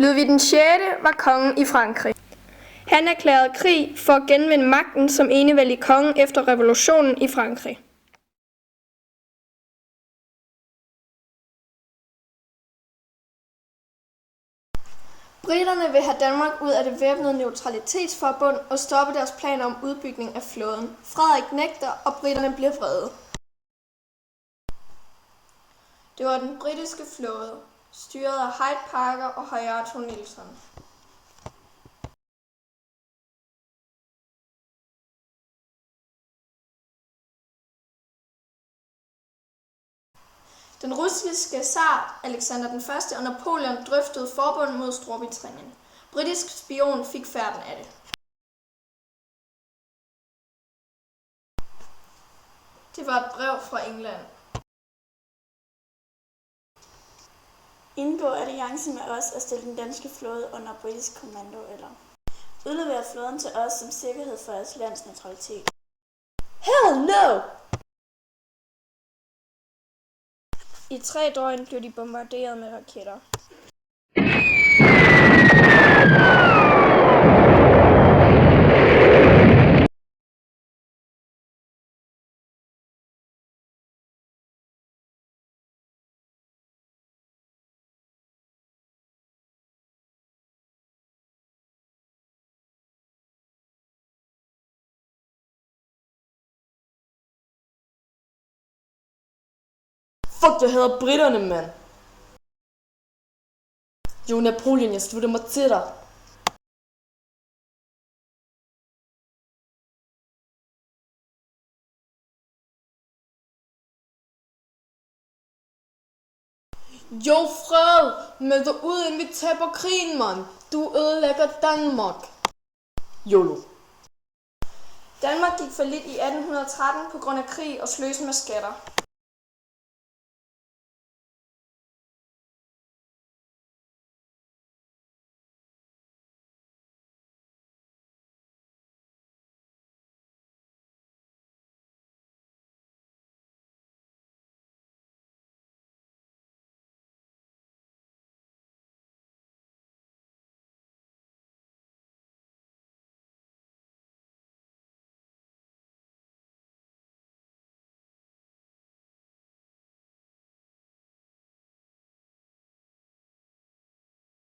Ludvig den 6. var kongen i Frankrig. Han erklærede krig for at genvinde magten som enevældig konge efter revolutionen i Frankrig. Briterne vil have Danmark ud af det væbnede neutralitetsforbund og stoppe deres planer om udbygning af flåden. Frederik nægter, og briterne bliver vrede. Det var den britiske flåde, styret af Hyde Parker og Hayato Nelson. Den russiske zar Alexander den 1. og Napoleon drøftede forbund mod Storbritannien. Britisk spion fik færden af det. Det var et brev fra England. Indgå alliance med os og stille den danske flåde under britisk kommando eller udlevere flåden til os som sikkerhed for jeres lands neutralitet. Hell no! I 3 døgn blev de bombarderet med raketter. Fuck, jeg hader britterne, mand. Jo, Napoleon, jeg slutter mig til dig. Jo, fred, meld dig ud, inden vi taber krigen, mand. Du ødelægger Danmark. YOLO. Danmark gik fallit i 1813 på grund af krig og sløsen med skatter.